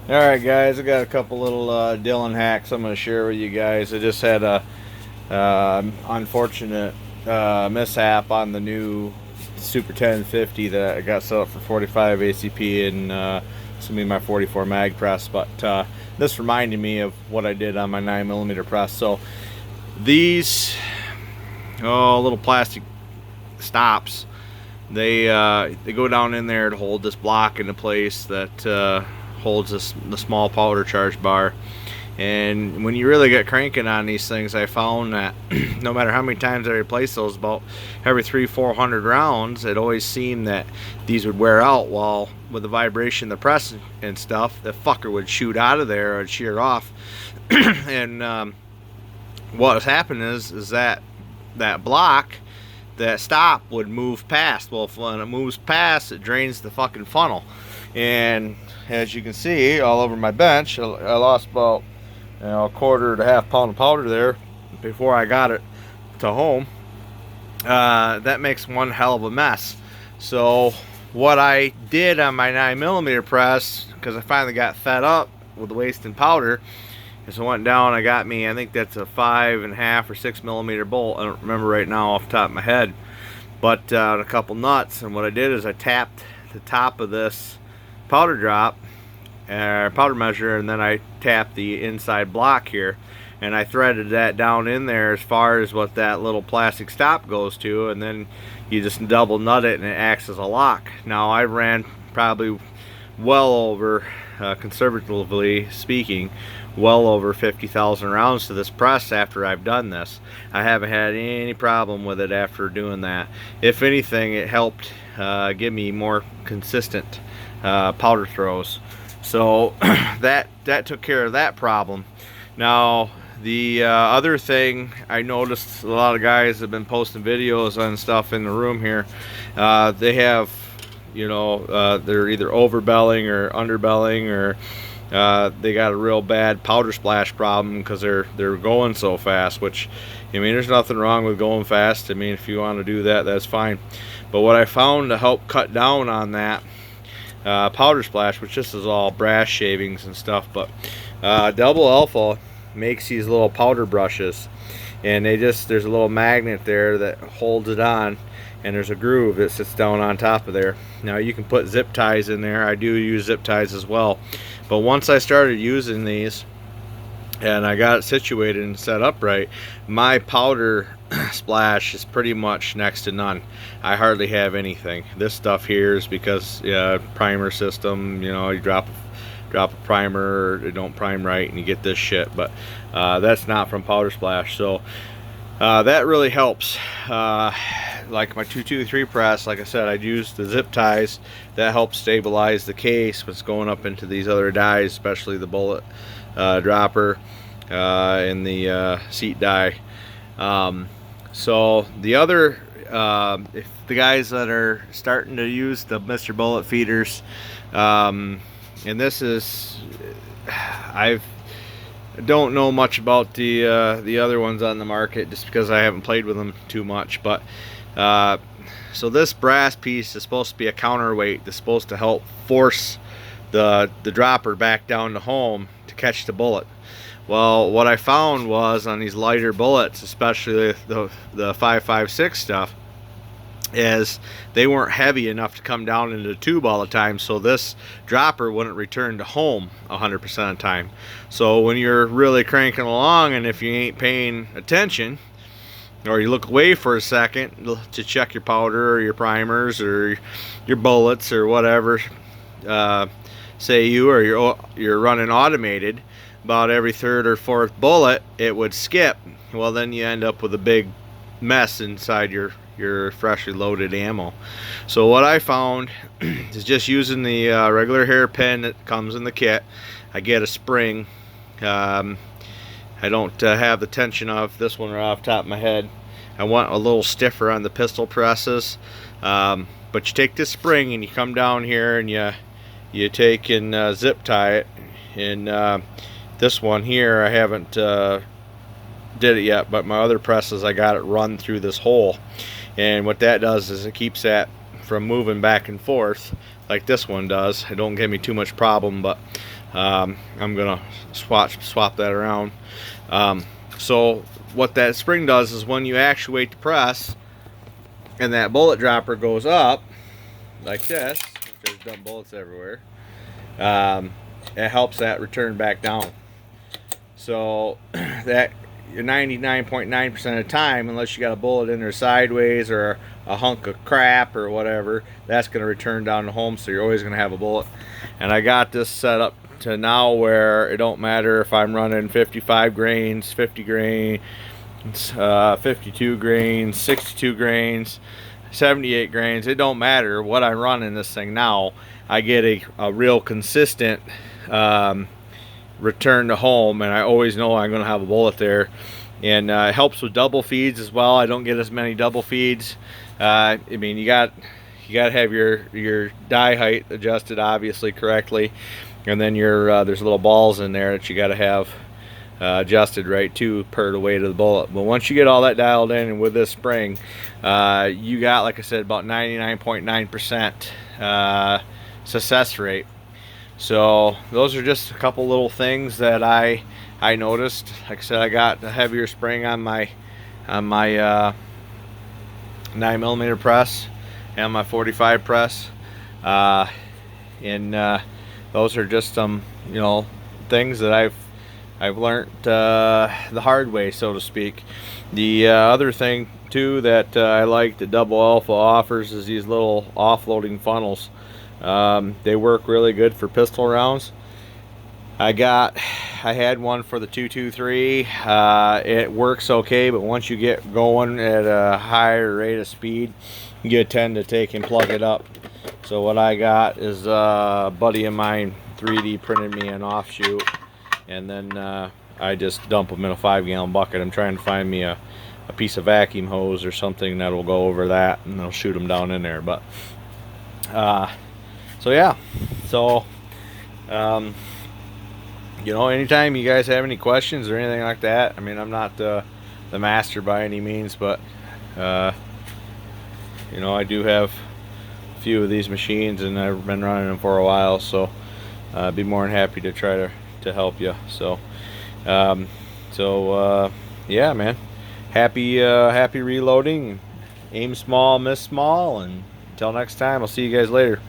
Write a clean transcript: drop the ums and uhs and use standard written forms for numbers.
Alright guys, I got a couple little Dylan hacks I'm going to share with you guys. I just had a unfortunate mishap on the new Super 1050 that I got set up for 45 ACP and it's going to be my 44 mag press, but this reminded me of what I did on my 9mm press. So these little plastic stops, they go down in there to hold this block into place that holds the small powder charge bar. And when you really get cranking on these things, I found that no matter how many times I replace those, about every 300-400 rounds, it always seemed that these would wear out. While with the vibration, the press and stuff, the fucker would shoot out of there or shear off. And what has happened is that block, that stop, would move past. Well, when it moves past, it drains the fucking funnel. And as you can see all over my bench, I lost about a quarter to half pound of powder there before I got it to home. That makes one hell of a mess. So what I did on my 9mm press, because I finally got fed up with wasting powder, is I went down, I got me, I think that's a 5.5 or 6mm bolt, I don't remember right now off the top of my head, but a couple nuts. And what I did is I tapped the top of this powder drop, powder measure, and then I tapped the inside block here, and I threaded that down in there as far as what that little plastic stop goes to, and then you just double nut it and it acts as a lock. Now I ran probably well over, conservatively speaking, well over 50,000 rounds to this press after I've done this. I haven't had any problem with it after doing that. If anything, it helped give me more consistent powder throws. So that took care of that problem. Now the other thing I noticed, a lot of guys have been posting videos on stuff in the room here. They have, they're either overbelling or underbelling, or they got a real bad powder splash problem because they're going so fast. Which, I mean, there's nothing wrong with going fast. I mean, if you want to do that, that's fine. But what I found to help cut down on that powder splash, which this is all brass shavings and stuff, but Double Alpha makes these little powder brushes, and there's a little magnet there that holds it on, and there's a groove that sits down on top of there. Now you can put zip ties in there. I do use zip ties as well, but once I started using these and I got it situated and set up right, my powder splash is pretty much next to none. I hardly have anything. This stuff here is because primer system, you drop a primer, it don't prime right, and you get this shit. But that's not from powder splash. So that really helps. Like my 223 press, like I said, I'd use the zip ties. That helps stabilize the case when it's going up into these other dies, especially the bullet dropper and the seat die. So the other, if the guys that are starting to use the Mr. Bullet feeders, and this is, I don't know much about the other ones on the market just because I haven't played with them too much, but so this brass piece is supposed to be a counterweight that's supposed to help force the dropper back down to home to catch the bullet. Well, what I found was on these lighter bullets, especially the 5.56 stuff, is they weren't heavy enough to come down into the tube all the time, so this dropper wouldn't return to home 100% of the time. So when you're really cranking along, and if you ain't paying attention, or you look away for a second to check your powder or your primers or your bullets or whatever, say you're running automated, about every third or fourth bullet it would skip. Well, then you end up with a big mess inside your freshly loaded ammo. So what I found is just using the regular hairpin that comes in the kit. I get a spring. I don't have the tension of this one right off the top of my head. I want a little stiffer on the pistol presses, but you take this spring and you come down here and you take and zip tie it. And this one here, I haven't did it yet, but my other presses, I got it run through this hole. And what that does is it keeps that from moving back and forth like this one does. It don't give me too much problem, but I'm gonna swap that around. So what that spring does is when you actuate the press and that bullet dropper goes up like this, there's dumb bullets everywhere, it helps that return back down. So that 99.9% of the time, unless you got a bullet in there sideways or a hunk of crap or whatever, that's going to return down to home, so you're always going to have a bullet. And I got this set up to now where it don't matter if I'm running 55 grains, 50 grains, 52 grains, 62 grains, 78 grains. It don't matter what I run in this thing now. I get a real consistent return to home, and I always know I'm going to have a bullet there. And it helps with double feeds as well. I don't get as many double feeds. I mean, you got to have your die height adjusted obviously correctly, and then there's little balls in there that you got to have adjusted right too per the weight of the bullet. But once you get all that dialed in, and with this spring, you got, like I said, about 99.9% success rate. So those are just a couple little things that I noticed. Like I said, I got a heavier spring on my 9mm press and my 45 press, and those are just some things that I've learned the hard way, so to speak. The other thing too that I like the Double Alpha offers is these little offloading funnels. They work really good for pistol rounds. I had one for the 223. It works okay, but once you get going at a higher rate of speed, you tend to take and plug it up. So what I got is a buddy of mine 3D printed me an offshoot, and then I just dump them in a 5-gallon bucket. I'm trying to find me a piece of vacuum hose or something that'll go over that, and I'll shoot them down in there. But so yeah, so anytime you guys have any questions or anything like that, I mean, I'm not the master by any means, but I do have a few of these machines, and I've been running them for a while, so I'd be more than happy to try to help you. So yeah, man, happy reloading. Aim small, miss small, and until next time, I'll see you guys later.